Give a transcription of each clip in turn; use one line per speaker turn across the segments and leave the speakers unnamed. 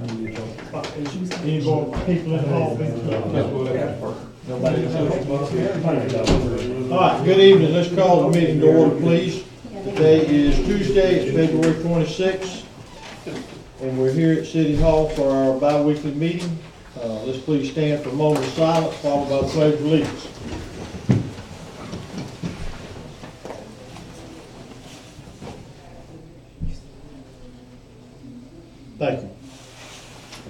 Any more people in the hall? All right, good evening. Let's call the meeting to order, please. Today is Tuesday, it's February 26th, and we're here at City Hall for our bi-weekly meeting. Let's please stand for a moment of silence, followed by the pledge of allegiance. Thank you.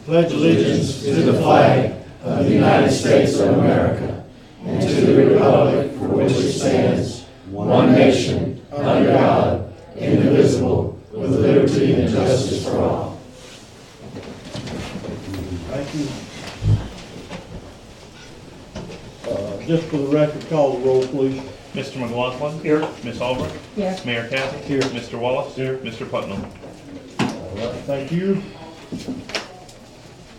Pledge allegiance
to the flag of the United States of America and to the republic for which it stands, one nation, under God, indivisible, with liberty and justice for all.
Thank you. Just for the record, call the roll, please.
Mr. McLaughlin. Here. Ms. Albert.
Yes.
Mayor Kathy.
Here.
Mr. Wallace. Here. Mr. Putnam.
All right, thank you.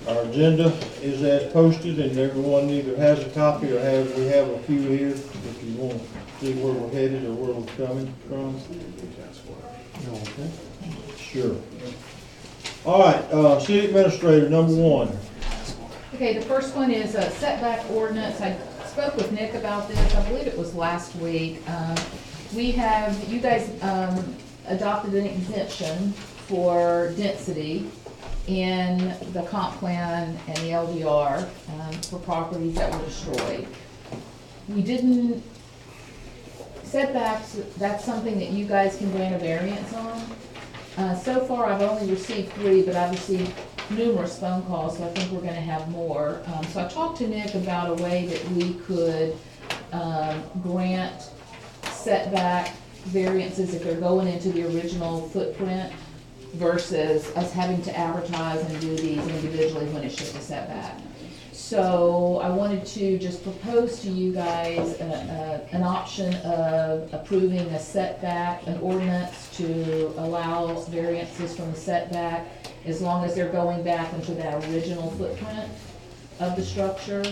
Our agenda is as posted, and everyone either has a copy or we have a few here if you want to see where we're headed or where we're coming from. Okay. Sure. All right, City Administrator, number one.
Okay, the first one is a setback ordinance. I spoke with Nick about this, I believe it was last week. You guys adopted an exemption for density in the comp plan and the LDR for properties that were destroyed. We didn't, setbacks, that's something that you guys can grant a variance on. So far, I've only received 3, but I've received numerous phone calls, so I think we're gonna have more. So I talked to Nick about a way that we could grant setback variances if they're going into the original footprint versus us having to advertise and do these individually when it's just a setback. So I wanted to just propose to you guys an option of approving a setback, an ordinance to allow variances from the setback as long as they're going back into that original footprint of the structure.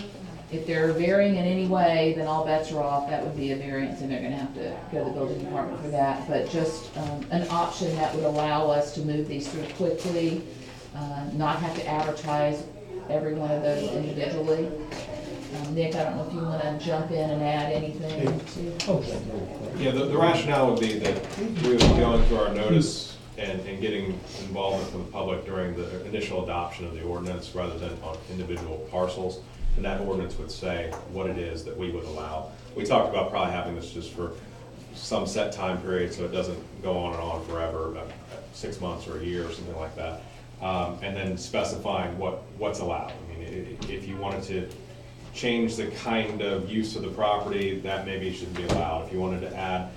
If they're varying in any way, then all bets are off. That would be a variance, and they're gonna have to go to the building department for that. But just an option that would allow us to move these through quickly, not have to advertise every one of those individually. Nick, I don't know if you wanna jump in and add anything to.
Yeah, the rationale would be that we would be going through our notice and getting involvement from the public during the initial adoption of the ordinance rather than on individual parcels. And that ordinance would say what it is that we would allow. We talked about probably having this just for some set time period so it doesn't go on and on forever, 6 months or a year or something like that. And then specifying what's allowed. I mean, if you wanted to change the kind of use of the property, that maybe shouldn't be allowed. If you wanted to add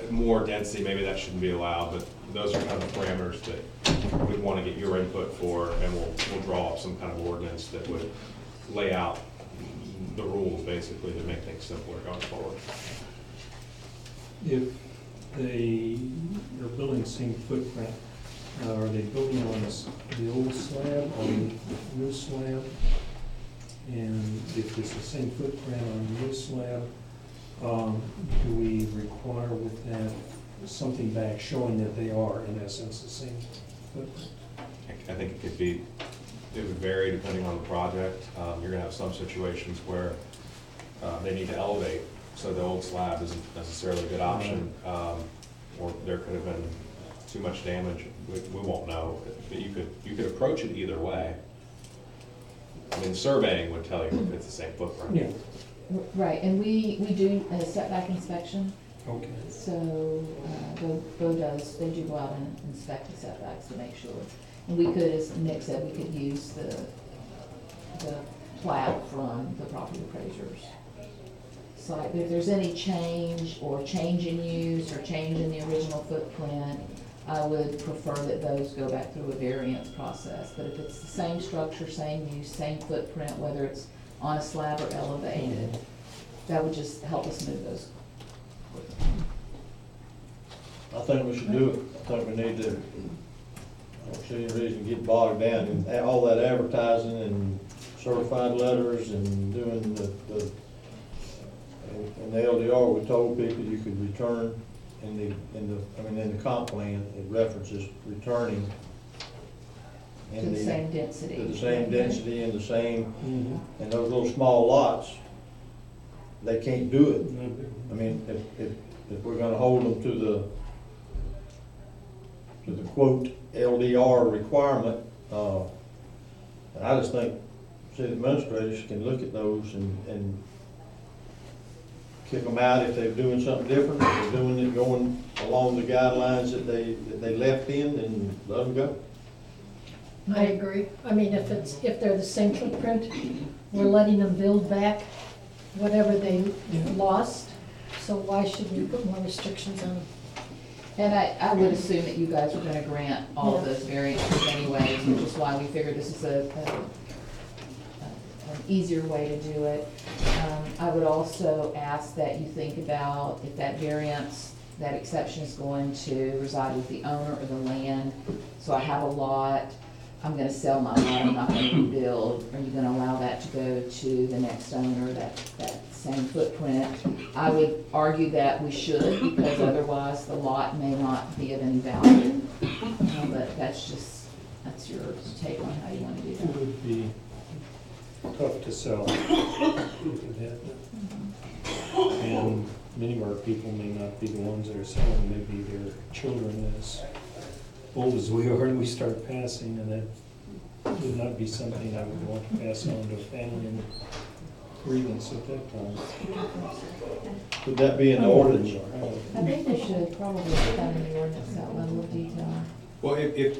more density, maybe that shouldn't be allowed. But those are kind of the parameters that we'd want to get your input for, and we'll draw up some kind of ordinance that would lay out the rules basically to make things simpler going forward.
If they are building the same footprint, are they building on the old slab or the new slab? And if it's the same footprint on the new slab, do we require with that something back showing that they are in essence the same footprint?
I think it could be, it would vary depending on the project. You're gonna have some situations where they need to elevate, so the old slab isn't necessarily a good option, or there could have been too much damage. We won't know, but you could approach it either way. I mean, surveying would tell you if it's the same footprint.
Yeah.
Right, and we do a setback inspection.
Okay.
So, Bo does, they do go out and inspect the setbacks to make sure. And we could, as Nick said, we could use the plat from the property appraiser's site. But if there's any change or change in use or change in the original footprint, I would prefer that those go back through a variance process. But if it's the same structure, same use, same footprint, whether it's on a slab or elevated, that would just help us move those.
I think we should do it. I think we need to, I don't see any reason to get bogged down in all that advertising and certified letters and doing in the LDR, we told people you could return in the comp plan, it references returning
To
and
the same density.
to the same density and the same,
Mhm.
and those little small lots, they can't do it. I mean, if we're gonna hold them to the quote LDR requirement, and I just think city administrators can look at those and kick them out if they're doing something different, if they're doing it going along the guidelines that they left in, and let them go.
I agree. I mean, if they're the same footprint, we're letting them build back whatever they lost, so why should we put more restrictions on them?
And I would assume that you guys are gonna grant all of those variances anyways, which is why we figured this is an easier way to do it. I would also ask that you think about if that variance, that exception is going to reside with the owner or the land. So I have a lot, I'm gonna sell my lot, I'm not gonna rebuild. Are you gonna allow that to go to the next owner, that same footprint? I would argue that we should, because otherwise the lot may not be of any value. But that's your take on how you wanna do
It
that.
would be tough to sell. if it had that. And many of our people may not be the ones that are selling, maybe their children as old as we are and we start passing, and that would not be something I would want to pass on to a family and grievance at that time.
Would that be in the ordinance?
I think they should probably put that in the ordinance, that level of detail.
Well, if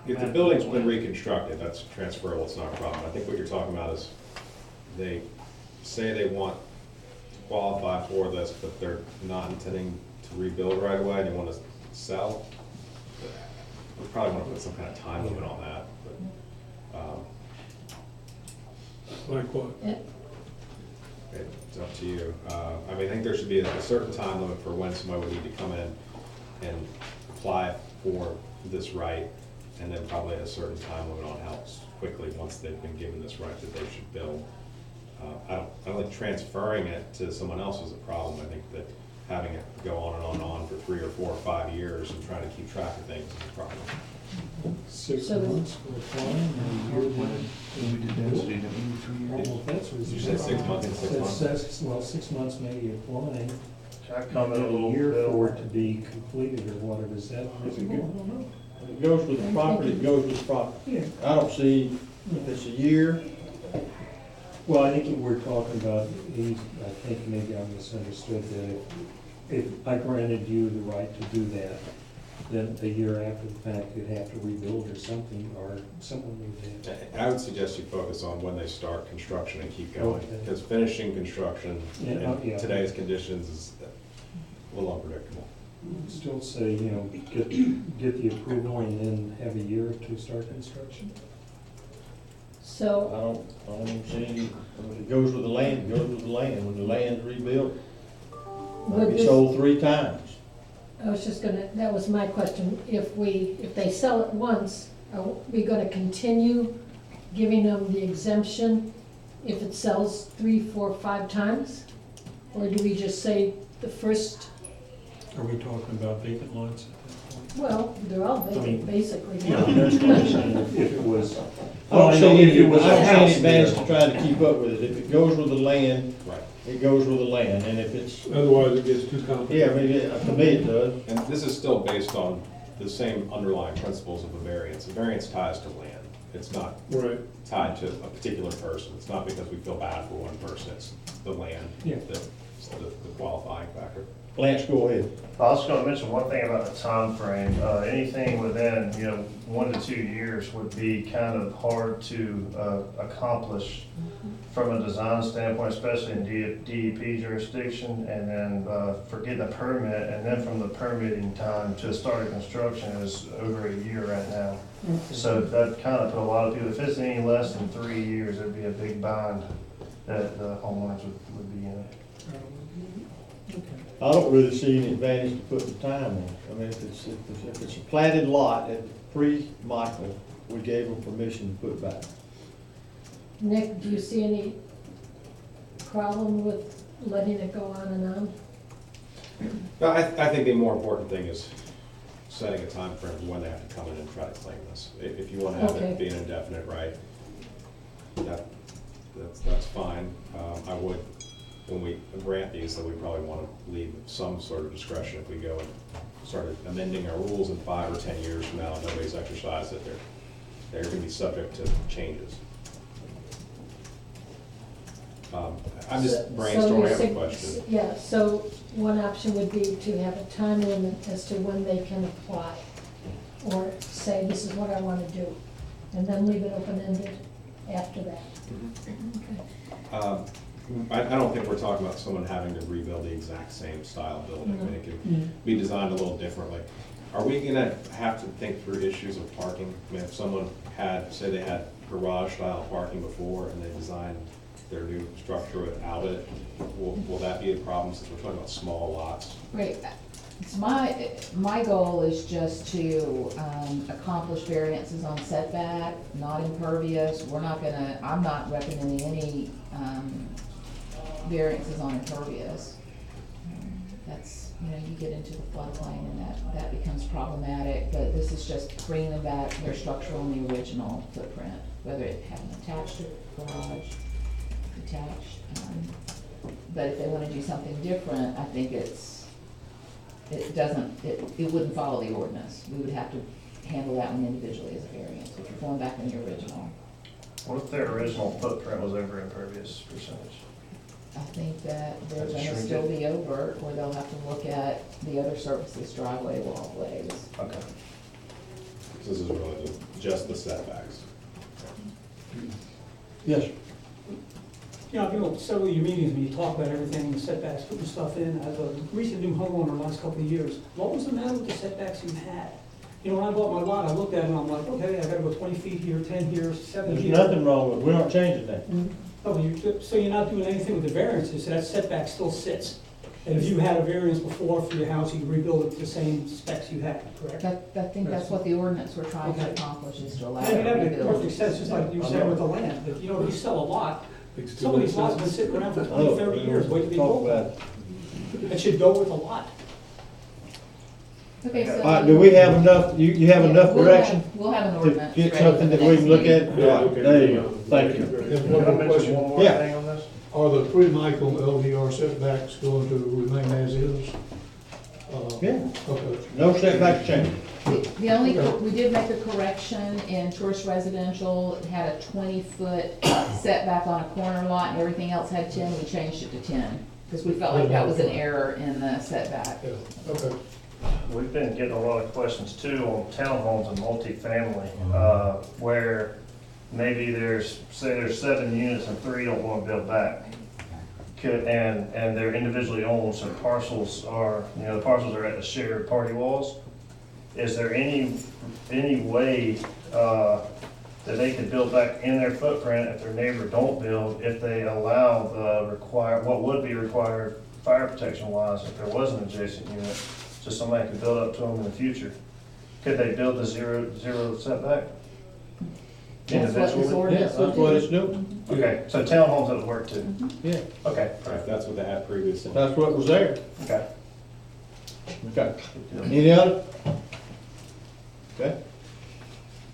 the building's been reconstructed, that's transferable, it's not a problem. I think what you're talking about is they say they want to qualify for this, but they're not intending to rebuild right away, they want to sell. We probably want to put some kind of time limit on that, but,
Like what?
it's up to you. I mean, I think there should be a certain time limit for when somebody would need to come in and apply for this right, and then probably a certain time limit on how quickly, once they've been given this right, that they should build. I don't think transferring it to someone else is a problem. I think that having it go on and on and on for 3 or 4 or 5 years and trying to keep track of things is a problem.
6
So-
months for applying and a year then? Well, that's what
You said 6 months and 6
It
months?
says, well, 6 months maybe applying,
I
and
comment a
then a
little
year
bit.
for it to be completed or whatever, is that?
If it goes with the property, it goes with the property.
Yeah.
I don't see, if it's a year,
Well, I think what we're talking about, I think maybe I misunderstood that if I granted you the right to do that, then a year after the fact, you'd have to rebuild or something, or someone would have.
I would suggest you focus on when they start construction and keep going,
Okay.
because finishing construction
Yeah,
in
yeah.
today's conditions is a little unpredictable.
Still say, get the approval and then have a year to start construction?
So,
I don't even see any, if it goes with the land, it goes with the land. When the land's rebuilt,
would
it'll be
this,
sold 3 times.
I was just gonna, that was my question, if they sell it once, are we gonna continue giving them the exemption if it sells 3, 4, 5 times? Or do we just say the first,
Are we talking about vacant lots at that point?
well, they're all
I mean,
vacant, basically.
Yeah, that's what I'm saying, if it was.
I don't see any,
If it was
I
a
don't see
house
any advantage
there.
to trying to keep up with it. If it goes with the land,
Right.
it goes with the land, and if it's,
Otherwise, it gets too
yeah,
complicated.
I mean, to me it does.
And this is still based on the same underlying principles of a variance. A variance ties to land. It's not
Right.
tied to a particular person. It's not because we feel bad for one person, it's the land
Yeah.
that's the qualifying factor.
Lance, go ahead.
I was gonna mention one thing about the time frame. Anything within, 1 to 2 years would be kind of hard to accomplish from a design standpoint, especially in DEP jurisdiction, and then for getting a permit, and then from the permitting time to start construction is over a year right now. So that kind of put a lot of people, if it's any less than 3 years, it'd be a big bind that the homeowners would be in.
I don't really see any advantage to putting the time on it. I mean, if it's a platted lot at pre-Michael, we gave them permission to put back.
Nick, do you see any problem with letting it go on and on?
No, I think the more important thing is setting a time frame for when they have to come in and try to claim this. If you want to have
Okay.
it be an indefinite right, that's fine. I would, when we grant these, that we probably want to leave some sort of discretion if we go and start amending our rules in 5 or 10 years from now, and nobody's exercised it, they're going to be subject to changes. I'm just
So
brainstorming, I have a
you're
question.
Yeah, so one option would be to have a time limit as to when they can apply, or say, this is what I want to do, and then leave it open-ended after that. Okay.
I don't think we're talking about someone having to rebuild the exact same style building. I mean, it can be designed a little differently. Are we gonna have to think through issues of parking? I mean, if someone had, say they had garage style parking before and they designed their new structure without it, will that be a problem since we're talking about small lots?
Great. It's my goal is just to accomplish variances on setback, not impervious. I'm not recommending any variances on impervious. That's, you get into the floodplain and that becomes problematic, but this is just bringing them back their structure on the original footprint, whether it had an attached garage, detached. But if they want to do something different, I think it wouldn't follow the ordinance. We would have to handle that one individually as a variance, if you're going back in the original.
What if their original footprint was over impervious percentage?
I think that they're
That's
gonna
shrink
still
it.
be over, or they'll have to look at the other surfaces, driveway, walkways.
Okay.
This is really just the setbacks.
Yes,
I've been to several of your meetings when you talk about everything, the setbacks, putting stuff in. As a recent new homeowner the last couple of years, what was the matter with the setbacks you had? When I bought my lot, I looked at it and I'm like, okay, I gotta go 20 feet here, 10 here, 7
there's
here.
nothing wrong with it, we aren't changing that.
Oh, so you're not doing anything with the variances, so that setback still sits. And if you had a variance before for your house, you could rebuild it to the same specs you had, correct?
I think that's what the ordinance we're trying to
Okay.
accomplish, is to allow
I mean, that makes
rebuild.
perfect sense, just like you said with the land. If you sell a lot, some of these lots have been sitting around for 20, 30 years, wait to be
Talk
built.
about it.
It should go with a lot.
Okay, so.
All right, do we have enough, you have
Yeah,
enough
we'll
direction
We'll have an
to
ordinance.
get
ready
something
for
that
the
we can
next
look
meeting.
at? There you go, thank you.
Can I mention one more
Yeah.
thing on this?
Are the pre-Michael LDR setbacks going to remain as is?
Yeah,
Okay.
no setback change.
The only, we did make a correction in tourist residential, it had a 20-foot setback on a corner lot, and everything else had 10, we changed it to 10, because we felt like that was an error in the setback.
Yeah, okay.
We've been getting a lot of questions too on townhomes and multifamily, where maybe there's 7 units and 3 don't want to build back. And they're individually owned, so parcels are, the parcels are at the shared party walls. Is there any way that they could build back in their footprint if their neighbor don't build, if they allow what would be required fire protection wise if there was an adjacent unit, so somebody could build up to them in the future? Could they build the zero setback?
That's what this
Individually?
Yeah,
ordinance would
that's what
do.
it's doing,
Okay, so townhomes that would work too?
yeah,
Okay,
If that's what they had previously.
that's what was there.
okay.
Okay. Any other? Okay.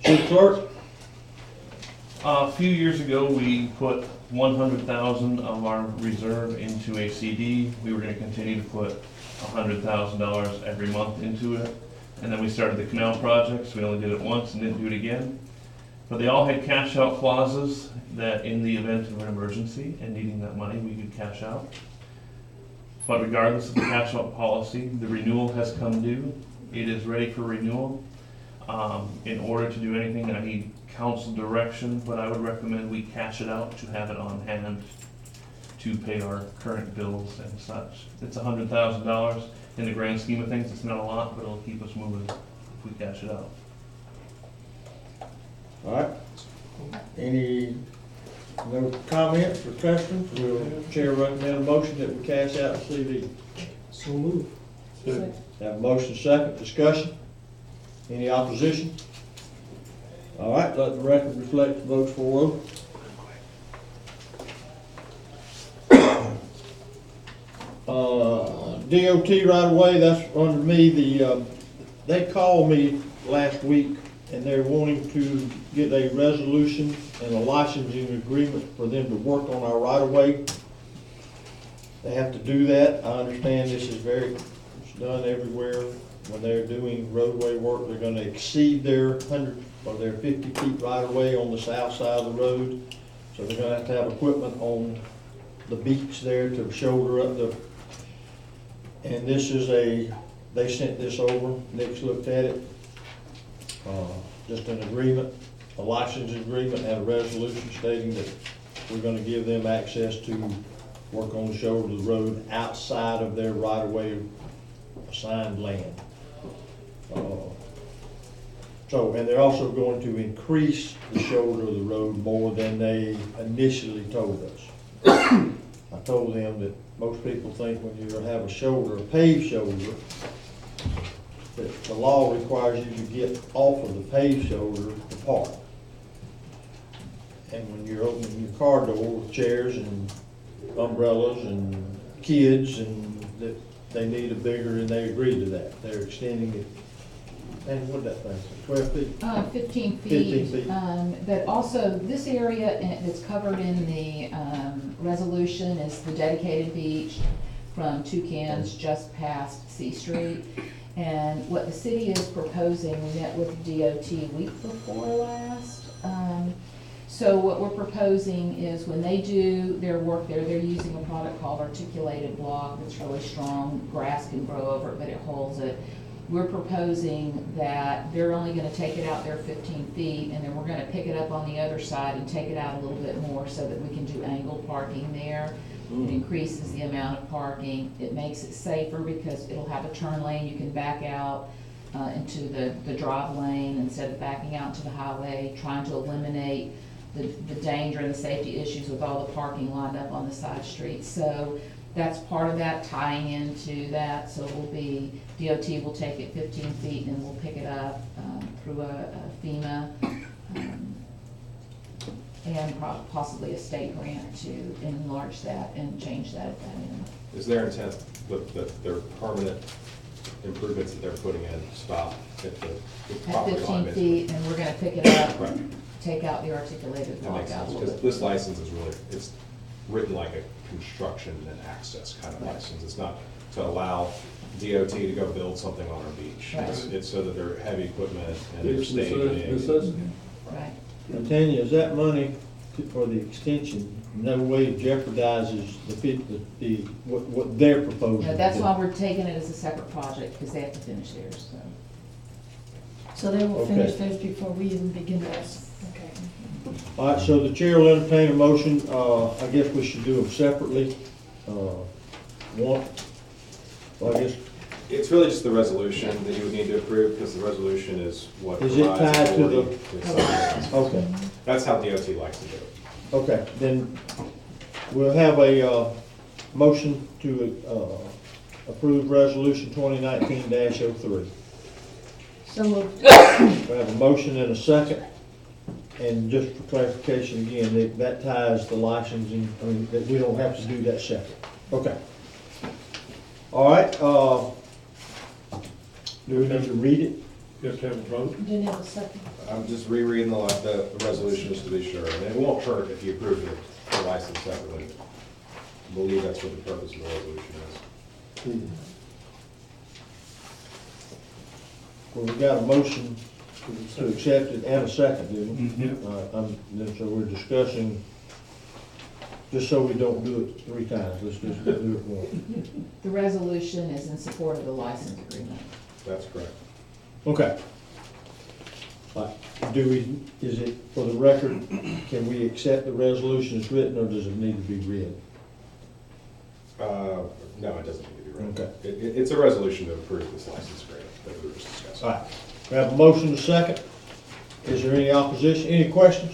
Chief Clerk?
A few years ago, we put 100,000 of our reserve into a CD. We were gonna continue to put $100,000 every month into it. And then we started the canal projects. We only did it once and didn't do it again. But they all had cash out clauses that in the event of an emergency and needing that money, we could cash out. But regardless of the cash out policy, the renewal has come due. It is ready for renewal. In order to do anything, I need council direction, but I would recommend we cash it out to have it on hand to pay our current bills and such. It's $100,000. In the grand scheme of things, it's not a lot, but it'll keep us moving if we cash it out.
All right. Any, no comments or questions? Will Chair recommend a motion that we cash out the CD?
So move.
Have a motion second, discussion? Any opposition? All right, let the record reflect the votes for. DOT right away, that's under me, they called me last week and they're wanting to get a resolution and a licensing agreement for them to work on our right of way. They have to do that. I understand this is it's done everywhere. When they're doing roadway work, they're gonna exceed their 100 or their 50 feet right of way on the south side of the road. So they're gonna have equipment on the beach there to shoulder up and this is they sent this over, Nick's looked at it. Just an agreement, a license agreement and a resolution stating that we're gonna give them access to work on the shoulder of the road outside of their right-of-way assigned land. And they're also going to increase the shoulder of the road more than they initially told us. I told them that most people think when you have a shoulder, a paved shoulder, that the law requires you to get off of the paved shoulder to park. And when you're opening your car door with chairs and umbrellas and kids, and that they need a bigger, and they agreed to that. They're extending it, and what'd that thing, 12 feet?
15 feet.
15 feet.
But also, this area that's covered in the resolution is the dedicated beach from Toucans just past C Street. And what the city is proposing, we met with DOT week before last. So what we're proposing is when they do their work there, they're using a product called articulated block that's really strong. Grass can grow over it, but it holds it. We're proposing that they're only gonna take it out there 15 feet, and then we're gonna pick it up on the other side and take it out a little bit more so that we can do angled parking there. It increases the amount of parking. It makes it safer because it'll have a turn lane. You can back out into the drive lane instead of backing out to the highway, trying to eliminate the danger and the safety issues with all the parking lined up on the side streets. So that's part of that, tying into that. So we'll be, DOT will take it 15 feet and we'll pick it up through a FEMA and possibly a state grant to enlarge that and change that at that end.
Is their intent that their permanent improvements that they're putting in stop at the
At
property line?
15 feet, and we're gonna pick it up,
Right.
take out the articulated
That
block
makes
out a
sense,
little
because
bit.
this license is really, it's written like a construction and access kind of license. It's not to allow DOT to go build something on our beach.
Right.
It's so that they're heavy equipment and they're staging.
Right.
And Tanya, is that money for the extension, no way jeopardizes what they're proposing?
No, that's
to do?
why we're taking it as a separate project, because they have to finish theirs, so.
So they will finish
Okay.
theirs before we even begin this. Okay.
All right, so the chair will entertain a motion. I guess we should do them separately. Well, I guess,
It's really just the resolution that you would need to approve, because the resolution is what
Is it
provides
tied to
authority to sign.
okay,
That's how DOT likes to do it.
okay, then we'll have a, motion to, approve resolution 2019-03.
So moved.
We have a motion and a second, and just for clarification again, that ties the licensing, I mean, that we don't have to do that separate. Okay. All right, do we need to read it?
Just have a vote.
Didn't have a second.
I'm just rereading the resolution just to be sure, and it won't hurt if you approve the license separately. I believe that's what the purpose of the resolution is.
Well, we got a motion to accept it and a second, didn't we?
Yeah.
Then so we're discussing, just so we don't do it 3 times, let's just do it once.
The resolution is in support of the license agreement.
That's correct.
Okay. Do we, is it, for the record, can we accept the resolution as written, or does it need to be read?
No, it doesn't need to be read.
Okay.
It's a resolution to approve this license agreement that we were just discussing.
All right, we have a motion to second. Is there any opposition, any questions?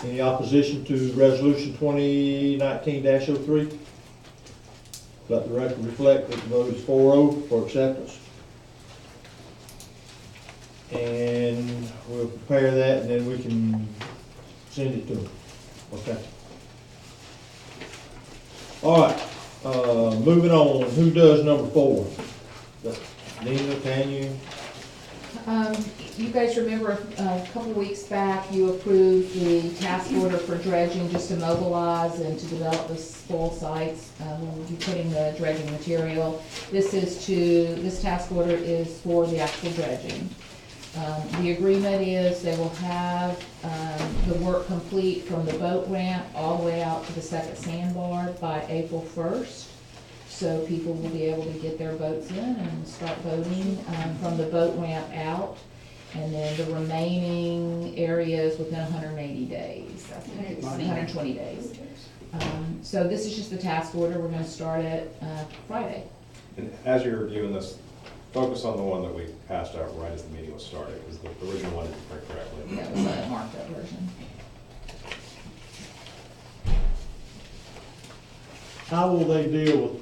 Any opposition to resolution 2019-03? Let the record reflect that the vote is 4-0 for acceptance. And we'll prepare that, and then we can send it to them. Okay. All right, moving on, who does number 4? But Nina, Tanya,
You guys remember a couple weeks back, you approved the task order for dredging just to mobilize and to develop the spoil sites. We'll be putting the dredging material. This task order is for the actual dredging. The agreement is they will have the work complete from the boat ramp all the way out to the second sandbar by April 1st. So people will be able to get their boats in and start boating from the boat ramp out. And then the remaining areas within 180 days. I think it's 120 days. So this is just the task order. We're gonna start it Friday.
And as you're reviewing this, focus on the one that we passed out right as the meeting was starting, because the original one didn't print correctly.
That was a marked up version.
how will they deal with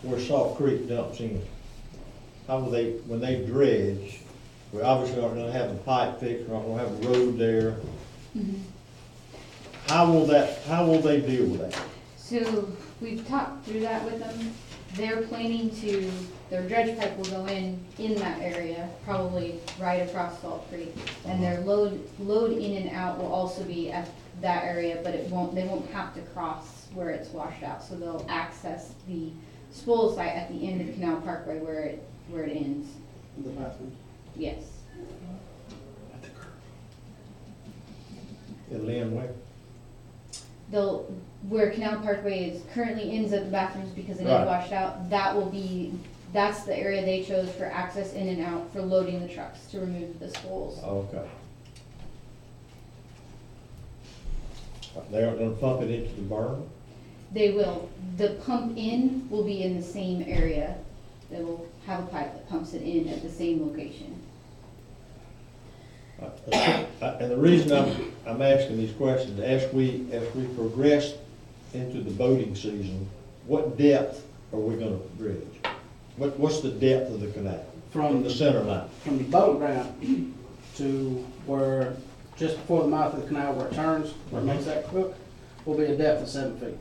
where Salt Creek dumps in? How will they, when they dredge, we obviously aren't gonna have a pipe fixed, we're not gonna have a road there. How will they deal with that?
So we've talked through that with them. They're planning to, their dredge pipe will go in that area, probably right across Salt Creek. And their load in and out will also be at that area, but they won't have to cross where it's washed out. So they'll access the spoil site at the end of Canal Parkway where it ends.
The bathroom.
Yes.
It'll end where?
Where Canal Parkway is currently ends at the bathrooms because it is
Right.
washed out, that's the area they chose for access in and out for loading the trucks to remove the spoils.
Okay. They aren't gonna pump it into the burn?
They will, the pump in will be in the same area. They will have a pipe that pumps it in at the same location.
And the reason I'm asking these questions, as we progress into the boating season, what depth are we gonna dredge? What's the depth of the canal? From the center line?
From the boat ramp to where, just before the mouth of the canal where it turns, where it makes that crook, will be a depth of 7 feet.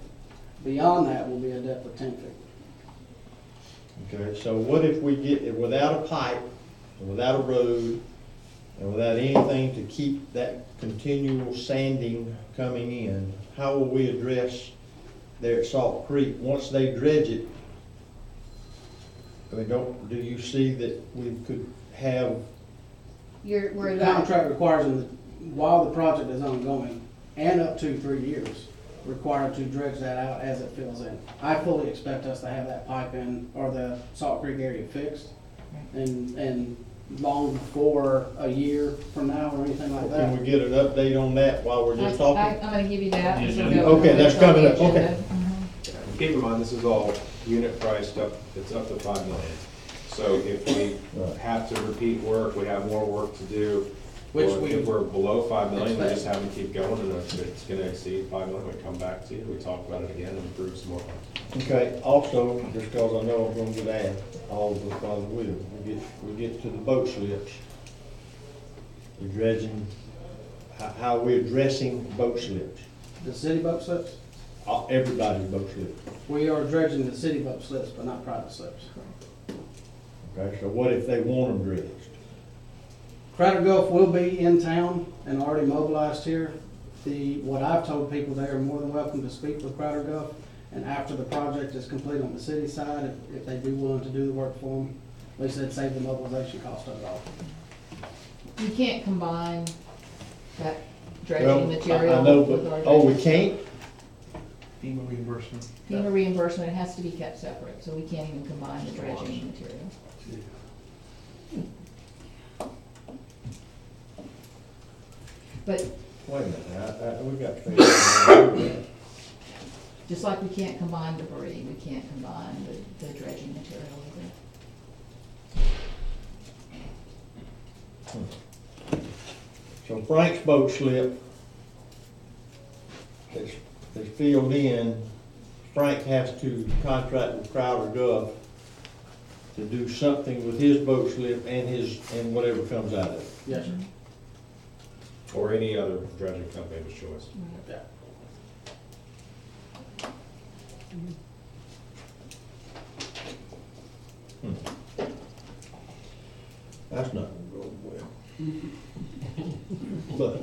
Beyond that will be a depth of 10 feet.
Okay, so what if we get it without a pipe, and without a road, and without anything to keep that continual sanding coming in? How will we address there at Salt Creek, once they dredge it? I mean, do you see that we could have,
You're worried
The
about,
contract requires them, while the project is ongoing, and up to 3 years, required to dredge that out as it fills in. I fully expect us to have that pipe in, or the Salt Creek area fixed, and long before a year from now or anything like
can
that.
we get an update on that while we're just
I'm
talking?
gonna give you that.
Yeah,
so
yeah.
we'll
Okay,
go
that's
on the
coming up,
agenda.
okay.
Keep in mind, this is all unit priced up, it's up to 5 million. So if we
Right.
have to repeat work, we have more work to do,
Which
or
we
if we're below 5 million, we
expect.
just have to keep going, and if it's gonna exceed 5 million, we come back to you, we talk about it again and approve some more.
Okay, also, just because I know I'm gonna get asked, all of us probably will, we get to the boat slips. The dredging, how we're addressing boat slips,
The city boat slips,
everybody's boat slips.
we are dredging the city boat slips, but not private slips.
Okay, so what if they want them dredged?
Crowder Gulf will be in town and already mobilized here. What I've told people, they are more than welcome to speak with Crowder Gulf. And after the project is complete on the city side, if they'd be willing to do the work for them, at least they'd save the mobilization cost of it all.
You can't combine that
Well,
dredging material
I know,
with
but,
our.
oh, we can't?
FEMA reimbursement.
FEMA reimbursement has to be kept separate, so we can't even combine the dredging material. But
Wait a minute, we got to figure out.
just like we can't combine debris, we can't combine the dredging material either.
So Frank's boat slip is filled in, Frank has to contract with Crowder Gulf to do something with his boat slip and whatever comes out of it.
Yes, sir.
Or any other dredging company of his choice.
Yeah.
That's not gonna go well. But,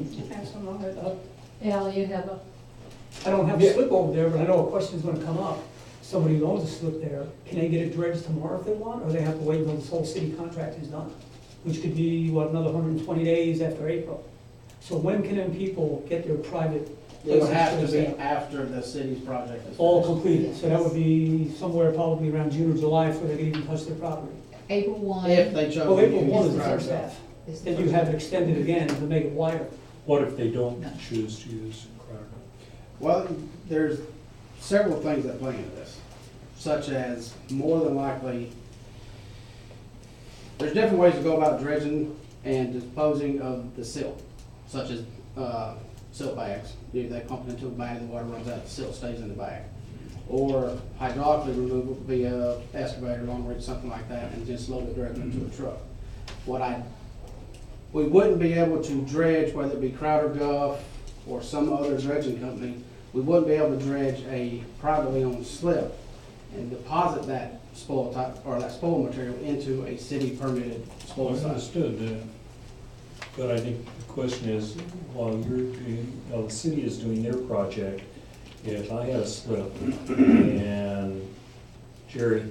Al, you have a,
I don't have a slip over there, but I know a question's gonna come up. Somebody who owns a slip there, can they get it dredged tomorrow if they want, or they have to wait until this whole city contract is done? Which could be, what, another 120 days after April. So when can them people get their private
It would
places
have to
dredged
be
out?
after the city's project is
All
finished.
completed, so that would be somewhere probably around June or July before they can even touch their property.
April 1.
If they chose
Well,
to
April 1 is
use
the
the
first
project.
half,
is the
then you
first
have it
one.
extended again to make it wider.
What if they don't
No.
choose to use Crowder?
Well, there's several things that play into this, such as more than likely, there's different ways to go about dredging and disposing of the silt, such as silt bags. They pump it into a bag, the water runs out, the silt stays in the bag. Or hydraulically removal via excavator, long reach, something like that, and just load it directly into a truck. We wouldn't be able to dredge, whether it be Crowder Guff or some other dredging company, we wouldn't be able to dredge a privately owned slip and deposit that spoil type, or that spoil material into a city permitted
I
spoil site.
understood that. But I think the question is, while the city is doing their project, if I had a slip and Jerry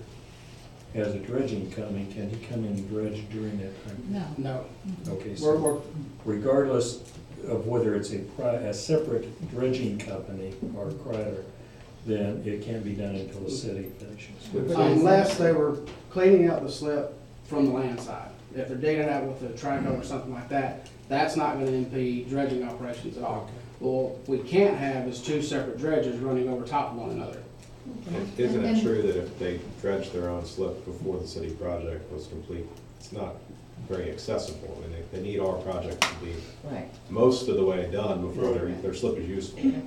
has a dredging company, can he come in and dredge during that time?
No.
No,
Okay,
we're,
so regardless of whether it's a separate dredging company or Crowder, then it can't be done until the city finishes.
unless they were cleaning out the slip from the land side. If they're digging it out with a trackhoe or something like that, that's not gonna impede dredging operations at all. Well, we can't have is two separate dredges running over top of one another.
And isn't
And-
it true that if they dredged their own slip before the city project was complete, it's not very accessible? I mean, they need our project to be
Right,
most of the way done before their slip is useful.
that's correct.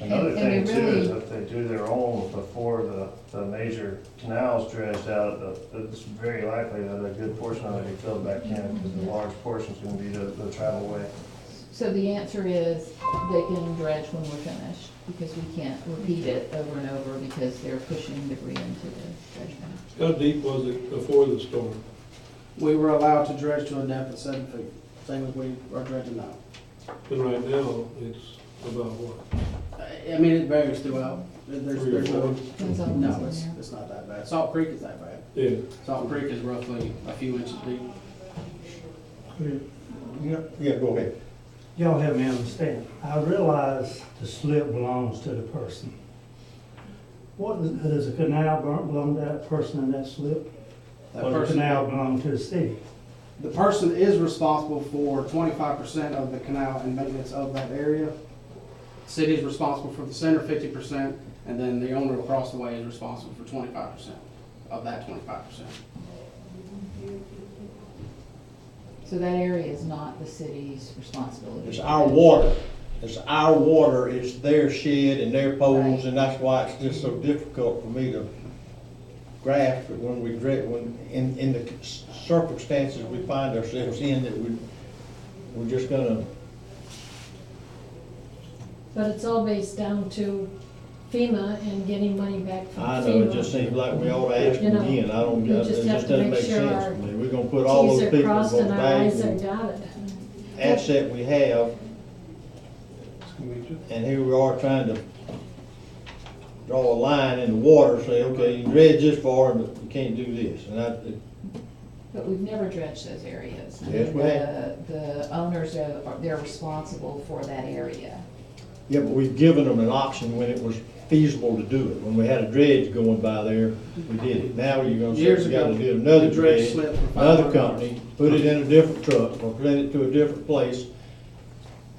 Another
And
thing
we
too is
really-
if they do their own before the major canals dredged out, it's very likely that a good portion of it will be filled back in, because the large portion's gonna be the travel way.
So the answer is they can dredge when we're finished, because we can't repeat it over and over because they're pushing debris into the dredge pan.
How deep was it before the storm?
We were allowed to dredge to a depth of 7 feet, same as we are dredging now.
And right now, it's about what?
I mean, it varies throughout. There's no,
Depends on
no,
what's in there.
it's not that bad. Salt Creek is that bad.
Yeah.
Salt Creek is roughly a few inches deep.
yeah, go ahead.
Y'all help me understand. I realize the slip belongs to the person. What does the canal belong to that person in that slip?
That
Or the
person,
canal belong to the city?
the person is responsible for 25% of the canal and maintenance of that area. City is responsible for the center 50%, and then the owner across the way is responsible for 25% of that 25%.
So that area is not the city's responsibility.
It's our water. It's our water, it's their shed and their poles, and that's why it's just so difficult for me to grasp it when in the circumstances we find ourselves in, that we're just gonna,
but it's all based down to FEMA and getting money back from FEMA.
I know, it just seems like we ought to ask
You
them
know,
again. I don't,
we
it
just
just
have to
doesn't
make
make
sure
sense
our
to me. We're gonna put all
T's
those
are
people,
crossed and
those
our I's are
valuable
dotted.
asset we have, and here we are trying to draw a line in the water, say, okay, you can dredge this far, but you can't do this. And
But we've never dredged those areas. I
Yes,
mean,
we have.
The owners they're responsible for that area.
yeah, but we've given them an option when it was feasible to do it. When we had a dredge going by there, we did it. Now you're gonna say
Years
you gotta
ago,
do another
we dredged
dredge,
slip for
another
$500.
company, put it in a different truck, or send it to a different place.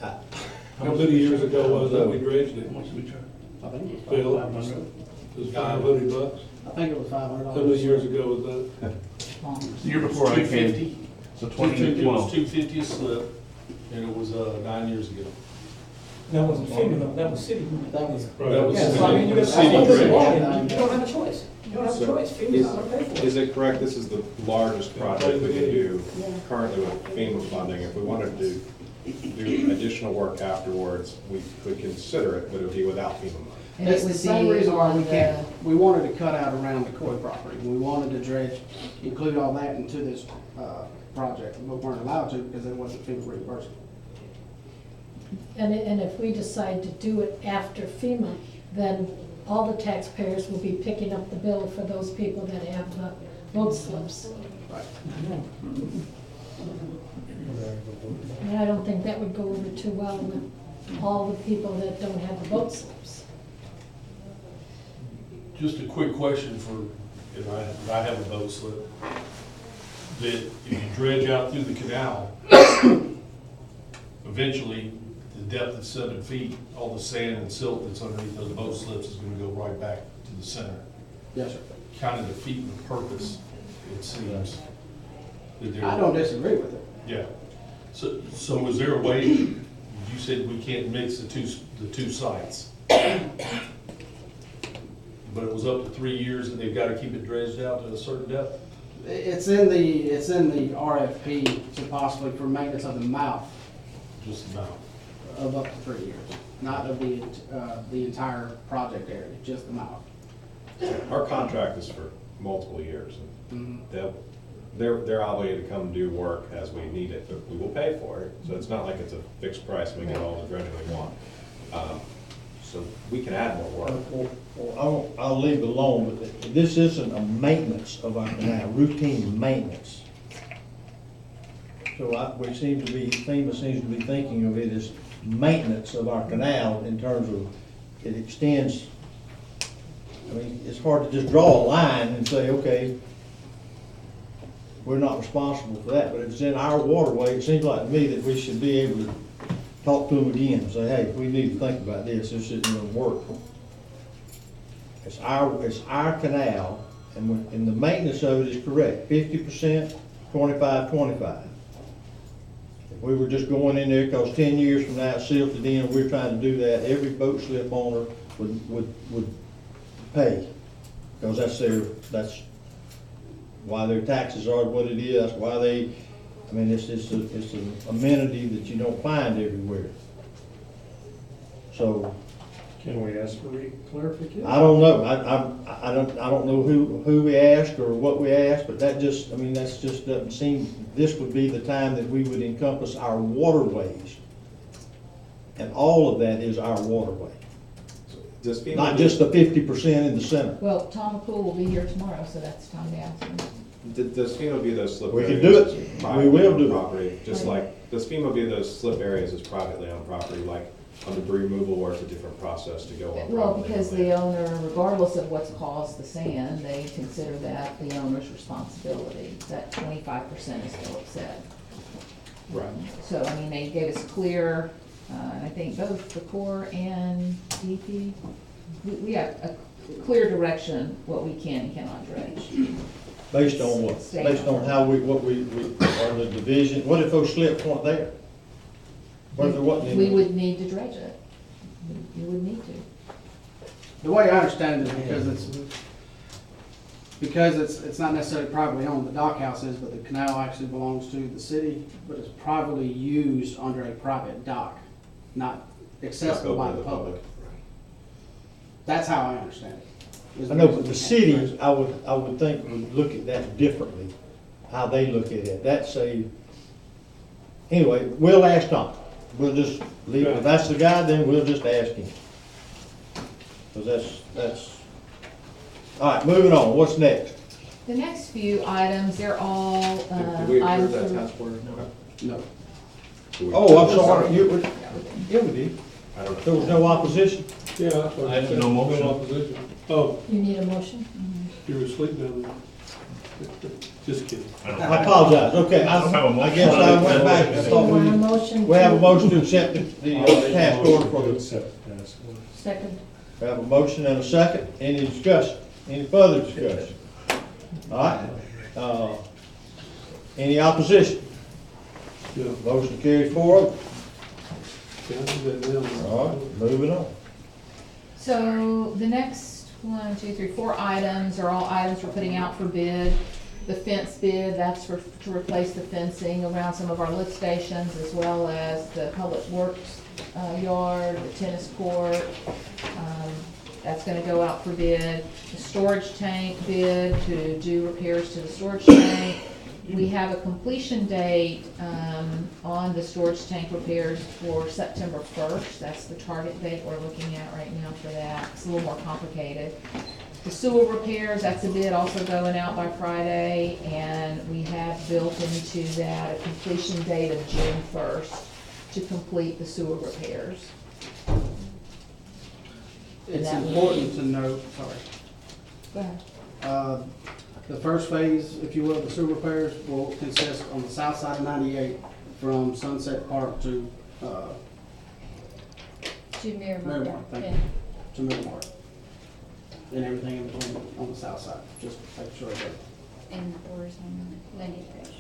How many years ago was that we dredged it?
I think it was
Bill?
500.
It was $500.
I think it was $500.
How many years ago was that?
Long.
The year before I came, so 2012.
250 a slip, and it was 9 years ago.
That wasn't FEMA though, that was city.
That was,
That was
Yeah, so I mean, you got,
city
that's the
dredge.
law, you don't have a choice. You don't have a
So
choice, FEMA's not gonna pay for it.
Is it correct, this is the largest project we can do currently with FEMA funding? If we wanted to do additional work afterwards, we could consider it, but it would be without FEMA money.
And
It's
it
the
would
same
be
reason why
on
we
the-
can't, we wanted to cut out around the Coy property. We wanted to dredge, include all that into this, project, but weren't allowed to because it wasn't FEMA reimbursed.
And if we decide to do it after FEMA, then all the taxpayers will be picking up the bill for those people that have the boat slips.
Right.
And I don't think that would go over too well with all the people that don't have the boat slips.
Just a quick question for, if I have a boat slip, that if you dredge out through the canal, eventually, the depth of 7 feet, all the sand and silt that's underneath those boat slips is gonna go right back to the center.
Yes, sir.
Kind of defeating the purpose, it seems. that they're-
I don't disagree with it.
Yeah. So is there a way, you said we can't mix the two sites. But it was up to 3 years and they've got to keep it dredged out to a certain depth?
It's in the RFP to possibly for maintenance of the mouth
Just about.
of up to 3 years, not of the entire project area, just the mouth.
Our contract is for multiple years, and
Mhm.
they're obligated to come do work as we need it, but we will pay for it, so it's not like it's a fixed price and we get all the dredging we want. So we can add more work.
I'll leave it alone, but this isn't a maintenance of our canal, routine maintenance. So we seem to be, FEMA seems to be thinking of it as maintenance of our canal in terms of, it extends. I mean, it's hard to just draw a line and say, okay, we're not responsible for that, but if it's in our waterway, it seems like to me that we should be able to talk to them again and say, hey, we need to think about this isn't gonna work. It's our canal, and the maintenance of it is correct, 50%, 25-25. If we were just going in there, cause 10 years from now it's silted in, we're trying to do that, every boat slip owner would pay. Cause that's why their taxes are what it is, that's why it's an amenity that you don't find everywhere. So,
Can we ask for clarification?
I don't know, I don't know who we asked or what we asked, but that's just doesn't seem, this would be the time that we would encompass our waterways. And all of that is our waterway,
Does FEMA
not just the 50% in the center.
Well, Tom McCool will be here tomorrow, so that's time to ask him.
Does FEMA view those slip
We
areas?
can do it.
as
We
privately
will
owned
do it.
property? Just like, does FEMA view those slip areas as privately owned property, like on debris removal, where it's a different process to go on?
Well,
privately
because
owned
the
land?
owner, regardless of what's caused the sand, they consider that the owner's responsibility. That 25%, as Philip said.
Right.
So, I mean, they gave us clear, I think both the Corps and DP, we have a clear direction what we can and cannot dredge.
Based on what? Based on how we on the division, what if those slips weren't there? What if there wasn't any?
We would need to dredge it. We would need to.
The way I understand it is because it's not necessarily privately owned, the dock house is, but the canal actually belongs to the city, but it's privately used under a private dock, not accessible by the public. That's how I understand it.
I know, but the city, I would think would look at that differently, how they look at it. That's anyway, we'll ask Tom. We'll just leave it. If that's the guy, then we'll just ask him. Cause that's, all right, moving on. What's next?
The next few items, they're all
Did we approve
items
that
for-
task order?
No.
Oh, I'm sorry. Yeah, we did.
I don't know.
There was no opposition.
Yeah, that's what I said.
No motion.
No opposition. Oh,
You need a motion?
you were asleep down there. Just kidding.
I apologize. Okay, I guess I went back. I
So
thought
you want a motion?
we have a
to-
motion to accept the task order for the.
Accept the task order.
Second.
We have a motion and a second. Any discussion? Any further discussion? All right. Any opposition?
Yeah,
Motion carries 4-0.
can I do that now?
All right, moving on.
So the next 4 items are all items we're putting out for bid. The fence bid, that's to replace the fencing around some of our lift stations, as well as the public works yard, the tennis court. That's gonna go out for bid. The storage tank bid to do repairs to the storage tank. We have a completion date on the storage tank repairs for September 1st. That's the target date we're looking at right now for that. It's a little more complicated. The sewer repairs, that's a bid also going out by Friday, and we have built into that a completion date of June 1st to complete the sewer repairs.
It's
that would
important
be-
to note, sorry.
Go ahead.
The first phase, if you will, the sewer repairs will consist on the south side of 98 from Sunset Park to
Miramar.
Miramar, thank you, to Miramar. And everything in between on the south side, just make sure that,
And the doors on the landing bridge.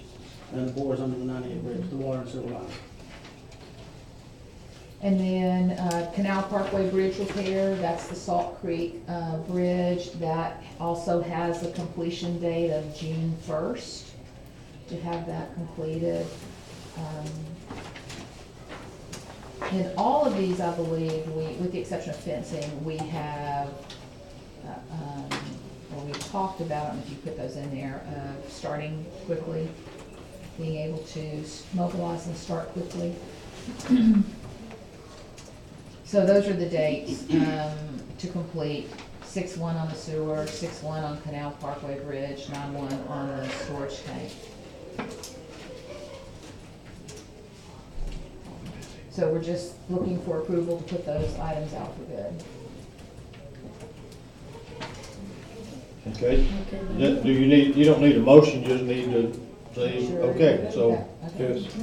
and the bores under the 98 bridge, the water and sewer line.
And then Canal Parkway Bridge repair, that's the Salt Creek Bridge. That also has a completion date of June 1st to have that completed. In all of these, I believe, with the exception of fencing, we have, or we talked about, I don't know if you put those in there, starting quickly, being able to mobilize and start quickly. So those are the dates to complete. 6-1 on the sewer, 6-1 on Canal Parkway Bridge, 9-1 on the storage tank. So we're just looking for approval to put those items out for bid.
Okay, do you need, you don't need a motion, you just need to say,
Sure.
okay, so,
Okay.
Yes.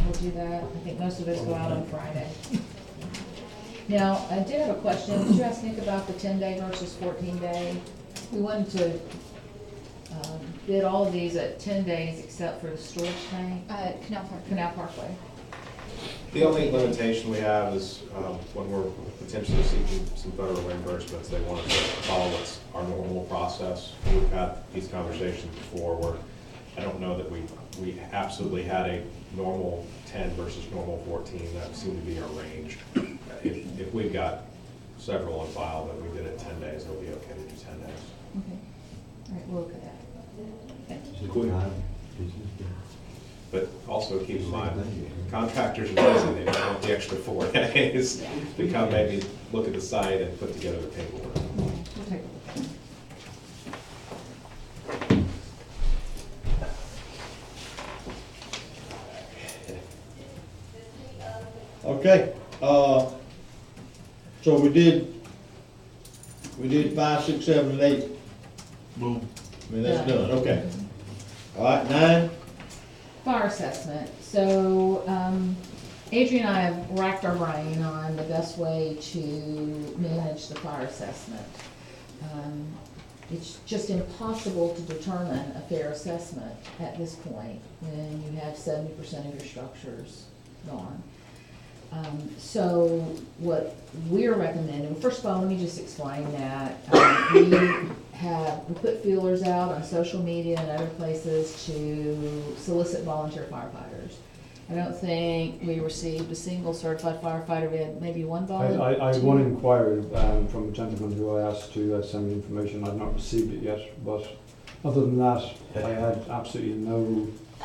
We'll do that. I think most of us go out on Friday. Now, I did have a question. Did you ask Nick about the 10-day versus 14-day? We wanted to bid all of these at 10 days except for the storage tank,
Canal Park.
Canal Parkway.
The only limitation we have is when we're potentially seeking some federal reimbursements, they want us to follow what's our normal process. We've had these conversations before where I don't know that we absolutely had a normal 10 versus normal 14. That seemed to be our range. If we've got several on file that we did it 10 days, it'll be okay to do 10 days.
Okay. All right, we'll look at that.
But also keep in mind, contractors are busy, they don't want the extra 4 days to come maybe look at the site and put together the paperwork.
We'll take a look.
okay. So we did 5, 6, 7, and 8.
Boom.
I mean, that's done, okay. All right, 9,
Fire assessment. So, Adrian and I have racked our brain on the best way to manage the fire assessment. It's just impossible to determine a fair assessment at this point when you have 70% of your structures gone. So what we're recommending, first of all, let me just explain that. We put feelers out on social media and other places to solicit volunteer firefighters. I don't think we received a single certified firefighter. We had maybe one volunteer.
I had one inquiry from a gentleman who I asked to send me information. I've not received it yet, but other than that, I had absolutely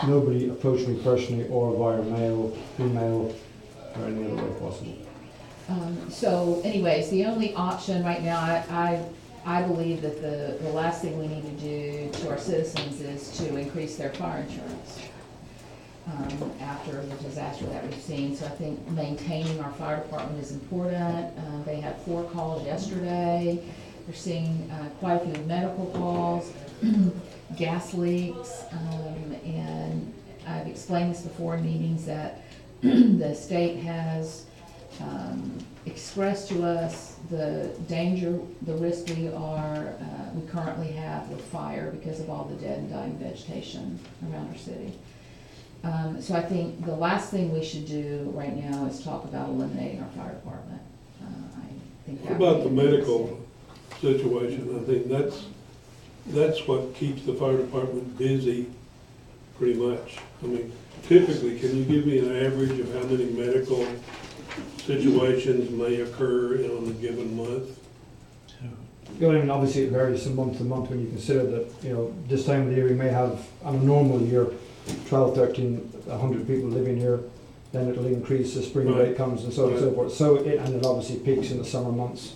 nobody approached me personally or via mail, email, or any other way possible.
So anyways, the only option right now, I believe that the last thing we need to do to our citizens is to increase their fire insurance after the disaster that we've seen. So I think maintaining our fire department is important. They had 4 calls yesterday. They're seeing quite a few medical calls, gas leaks, and I've explained this before in meetings that the state has expressed to us the danger, the risk we currently have with fire because of all the dead and dying vegetation around our city. So I think the last thing we should do right now is talk about eliminating our fire department. I think
What
that
about
would
the
be
medical situation? I think that's what keeps the fire department busy, pretty much. I mean, typically, can you give me an average of how many medical situations may occur on a given month?
You know, I mean, obviously it varies from month to month when you consider that, you know, this time of the year we may have, on a normal year, 12, 13, 100 people living here, then it'll increase as spring break comes and so on and so forth. So and it obviously peaks in the summer months.